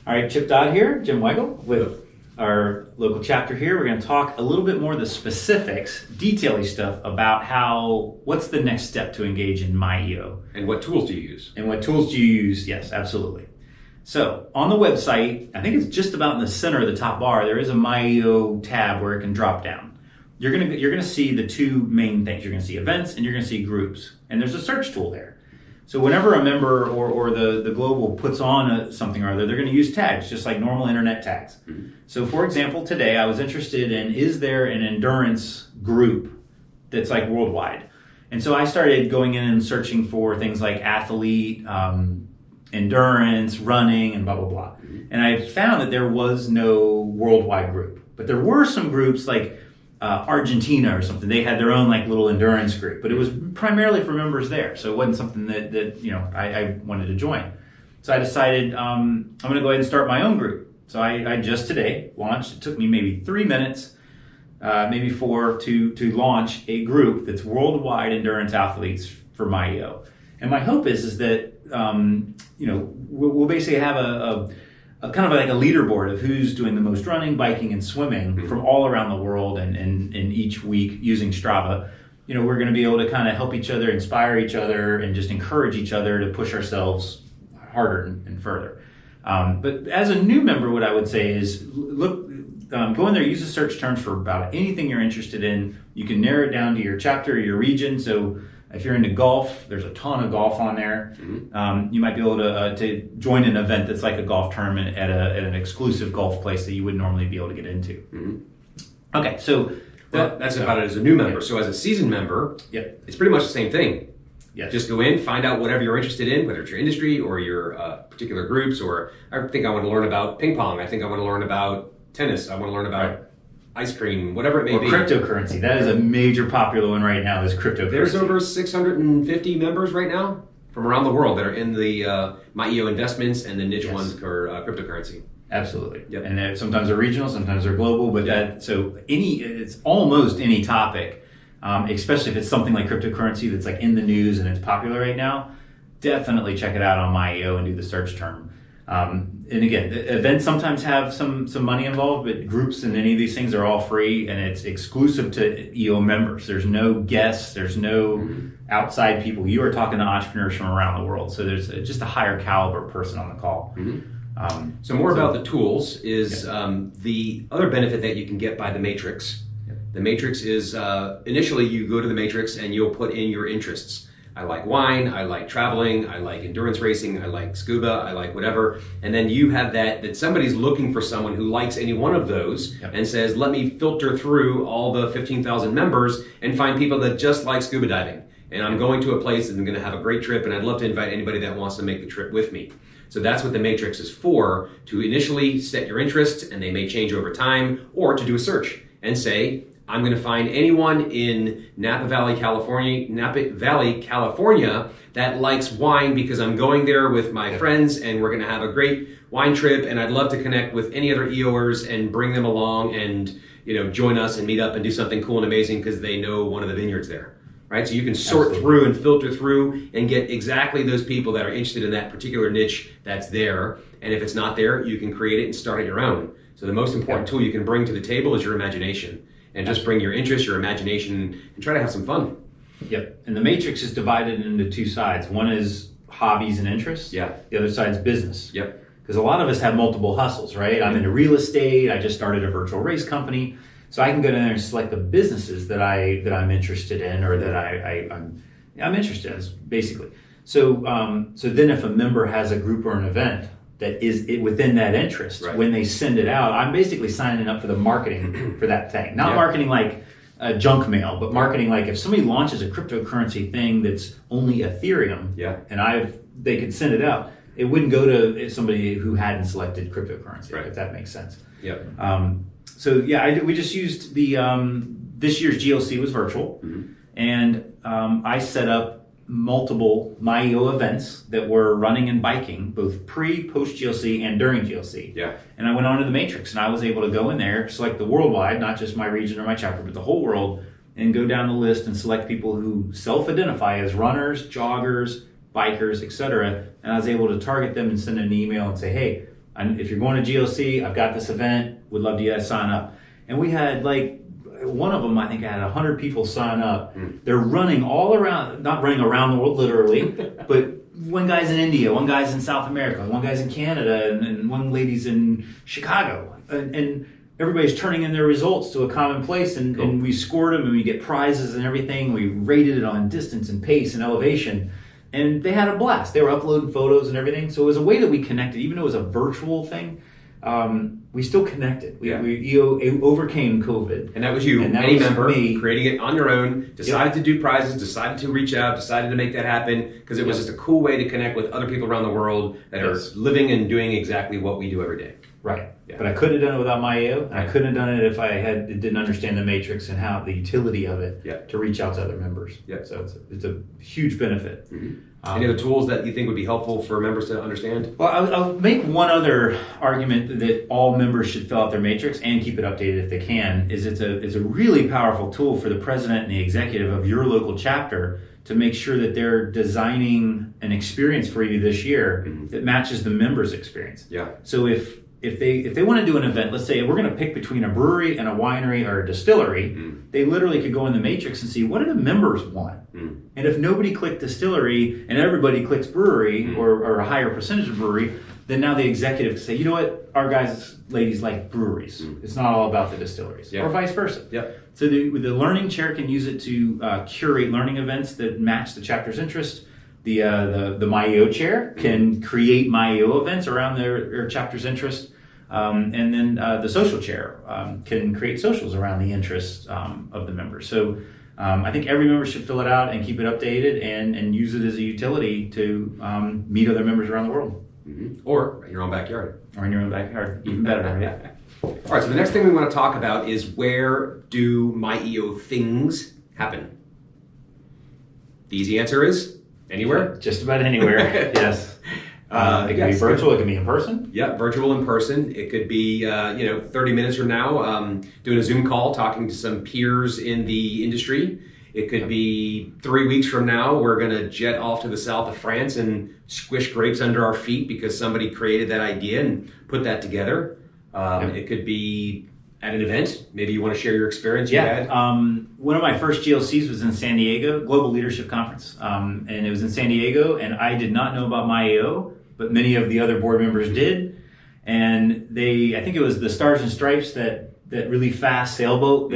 All right, Chip Dodd here, Jim Weigel with our local chapter here. We're going to talk a little bit more of the specifics, detaily stuff about what's the next step to engage in MyEO. And what tools do you use? And what tools do you use? Yes, absolutely. So on the website, I think it's just about in the center of the top bar, there is a MyEO tab where it can drop down. You're gonna see the two main things. You're gonna see events and you're gonna see groups. And there's a search tool there. So whenever a member or the global puts on something or other, they're going to use tags, just like normal internet tags. Mm-hmm. So for example, today I was interested in, is there an endurance group that's like worldwide? And so I started going in and searching for things like athlete, endurance, running, and blah, blah, blah. Mm-hmm. And I found that there was no worldwide group. But there were some groups like Argentina or something. They had their own like little endurance group, but it was primarily for members there. So it wasn't something that I wanted to join. So I decided I'm going to go ahead and start my own group. So I just today launched. It took me maybe 3 minutes, maybe 4 to launch a group that's worldwide endurance athletes for MyEO. And my hope is that we'll basically have a kind of like a leaderboard of who's doing the most running, biking, and swimming from all around the world, and each week using Strava. We're going to be able to kind of help each other, inspire each other, and just encourage each other to push ourselves harder and further. But as a new member, what I would say is go in there, use the search terms for about anything you're interested in. You can narrow it down to your chapter or your region. So if you're into golf, there's a ton of golf on there. Mm-hmm. You might be able to join an event that's like a golf tournament at an exclusive golf place that you wouldn't normally be able to get into. Mm-hmm. Okay, so that's about it as a new member. Yeah. So as a seasoned member, it's pretty much the same thing. Yes. Just go in, find out whatever you're interested in, whether it's your industry or your particular groups, or I think I want to learn about ping pong. I think I want to learn about tennis. I want to learn about ice cream, whatever it may be. Or cryptocurrency. That is a major popular one right now, is cryptocurrency. There's over 650 members right now from around the world that are in the MyEO investments, and the niche ones for cryptocurrency. Absolutely. Yep. And sometimes they're regional, sometimes they're global, but it's almost any topic, especially if it's something like cryptocurrency that's like in the news and it's popular right now, definitely check it out on MyEO and do the search term. And again, events sometimes have some money involved, but groups and any of these things are all free, and it's exclusive to EO members. There's no guests, there's no outside people. You are talking to entrepreneurs from around the world, so there's just a higher caliber person on the call. Mm-hmm. So about the tools is the other benefit that you can get by the matrix. Yep. The matrix is initially you go to the matrix and you'll put in your interests. I like wine, I like traveling, I like endurance racing, I like scuba, I like whatever. And then you have that somebody's looking for someone who likes any one of those and says, let me filter through all the 15,000 members and find people that just like scuba diving. And I'm going to a place and I'm going to have a great trip, and I'd love to invite anybody that wants to make the trip with me. So that's what the matrix is for, to initially set your interests, and they may change over time, or to do a search and say, I'm going to find anyone in Napa Valley, California that likes wine, because I'm going there with my friends and we're going to have a great wine trip, and I'd love to connect with any other EOers and bring them along and join us and meet up and do something cool and amazing because they know one of the vineyards there. Right? So you can sort through and filter through and get exactly those people that are interested in that particular niche that's there. And if it's not there, you can create it and start it your own. So the most important tool you can bring to the table is your imagination. And just bring your interest, your imagination, and try to have some fun. Yep. And the matrix is divided into two sides. One is hobbies and interests. Yeah. The other side is business. Yep. Because a lot of us have multiple hustles, right? I'm into real estate. I just started a virtual race company. So I can go in there and select the businesses that I'm interested in, or that I'm interested in, basically. So then if a member has a group or an event that is within that interest, when they send it out, I'm basically signing up for the marketing for that thing. Not marketing like junk mail, but marketing like if somebody launches a cryptocurrency thing that's only Ethereum, and they could send it out, it wouldn't go to somebody who hadn't selected cryptocurrency, if that makes sense. Yep. We just used this year's GLC was virtual, and I set up multiple MyEO events that were running and biking, both pre, post GLC, and during GLC. Yeah. And I went onto the matrix, and I was able to go in there, select the worldwide, not just my region or my chapter, but the whole world, and go down the list and select people who self-identify as runners, joggers, bikers, etc. And I was able to target them and send an email and say, hey, if you're going to GLC, I've got this event. Would love you guys sign up. And we had like one of them, I think, had 100 people sign up. They're running all around, not running around the world literally, but one guy's in India, one guy's in South America, one guy's in Canada, and one lady's in Chicago. And everybody's turning in their results to a common place, and we scored them, and we get prizes and everything. We rated it on distance and pace and elevation. And they had a blast. They were uploading photos and everything. So it was a way that we connected, even though it was a virtual thing. We still connected. We overcame COVID. And that was you, any member, creating it on your own, decided to do prizes, decided to reach out, decided to make that happen, because it was just a cool way to connect with other people around the world that are living and doing exactly what we do every day. Right. Yeah. But I couldn't have done it without MyEO, and I couldn't have done it if I didn't understand the matrix and how the utility of it to reach out to other members. So it's a huge benefit. Any other tools that you think would be helpful for members to understand? Well, I'll make one other argument that all members should fill out their matrix and keep it updated if they can. It's a really powerful tool for the president and the executive of your local chapter to make sure that they're designing an experience for you this year that matches the members' experience. So if they want to do an event, let's say we're going to pick between a brewery and a winery or a distillery, they literally could go in the matrix and see what do the members want. And if nobody clicked distillery and everybody clicks brewery or a higher percentage of brewery, then now the executive can say, you know what, our guys, ladies like breweries. It's not all about the distilleries, or vice versa. So the learning chair can use it to curate learning events that match the chapter's interest. The MyEO chair can create MyEO events around their chapter's interest. And then the social chair can create socials around the interests of the members. So I think every member should fill it out and keep it updated and use it as a utility to meet other members around the world. Or in your own backyard. Or in your own backyard, even better, right? All right, so the next thing we want to talk about is where do MyEO things happen? The easy answer is anywhere? Just about anywhere, yes. It can be virtual, it can be in person. Yeah, virtual in person. It could be, 30 minutes from now, doing a Zoom call, talking to some peers in the industry. It could be 3 weeks from now, we're going to jet off to the south of France and squish grapes under our feet because somebody created that idea and put that together. It could be at an event. Maybe you want to share your experience you had. One of my first GLCs was in San Diego, Global Leadership Conference. And it was in San Diego, and I did not know about MyEO, but many of the other board members did. And I think it was the Stars and Stripes, that really fast sailboat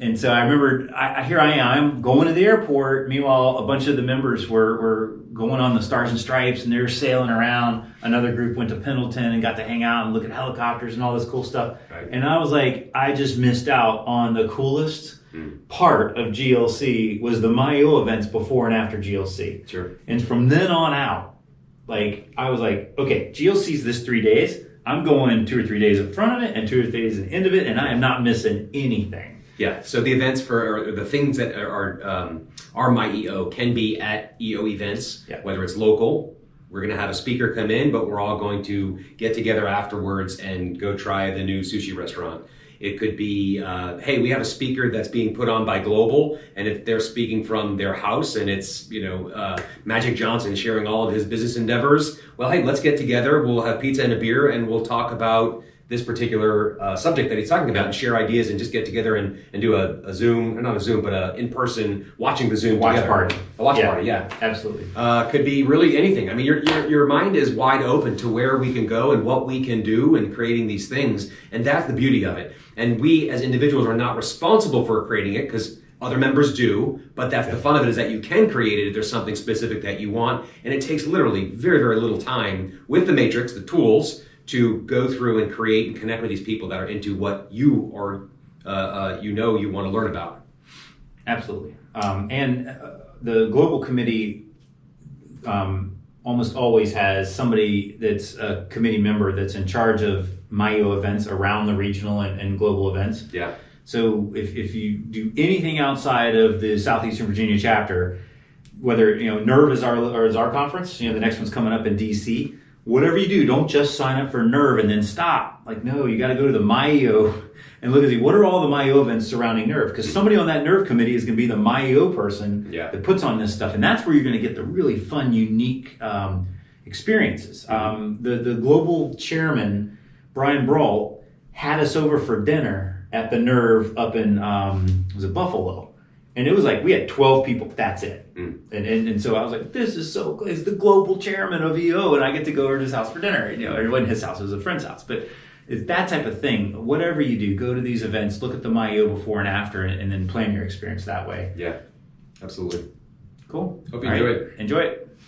and so I remember, here I am, I'm going to the airport. Meanwhile, a bunch of the members were going on the Stars and Stripes, and they were sailing around. Another group went to Pendleton and got to hang out and look at helicopters and all this cool stuff. Right. And I was like, I just missed out on the coolest part of GLC was the MyEO events before and after GLC. Sure. And from then on out, I was like, okay, GLC's this 3 days. I'm going 2 or 3 days in front of it and 2 or 3 days at the end of it, and I am not missing anything. Yeah, so the events or the things that are MyEO can be at EO events, whether it's local. We're going to have a speaker come in, but we're all going to get together afterwards and go try the new sushi restaurant. It could be, hey, we have a speaker that's being put on by Global, and if they're speaking from their house, and it's Magic Johnson sharing all of his business endeavors. Well, hey, let's get together. We'll have pizza and a beer, and we'll talk about this particular subject that he's talking about and share ideas and just get together and do a Zoom, or not a Zoom, but a in-person watching the Zoom watch together. Party. A watch party, yeah. Absolutely. Could be really anything. I mean, your mind is wide open to where we can go and what we can do in creating these things. And that's the beauty of it. And we as individuals are not responsible for creating it because other members do, but that's the fun of it, is that you can create it if there's something specific that you want. And it takes literally very, very little time with the matrix, the tools, to go through and create and connect with these people that are into what you are, you want to learn about. Absolutely. And the global committee almost always has somebody that's a committee member that's in charge of MyEO events around the regional and global events. Yeah. So if you do anything outside of the Southeastern Virginia chapter, whether NERV is our conference, the next one's coming up in DC. Whatever you do, don't just sign up for NERV and then stop. No, you got to go to the MyEO and look at what are all the MyEO events surrounding NERV, because somebody on that NERV committee is going to be the MyEO person that puts on this stuff, and that's where you're going to get the really fun, unique experiences. The global chairman, Brian Brault, had us over for dinner at the Nerve up in, was it Buffalo? And it was like, we had 12 people, that's it. And so I was like, this is so cool. It's the global chairman of EO, and I get to go over to his house for dinner. You know, it wasn't his house, it was a friend's house. But it's that type of thing. Whatever you do, go to these events, look at the MyEO before and after, and then plan your experience that way. Yeah, absolutely. Cool. Hope you enjoy it. Enjoy it.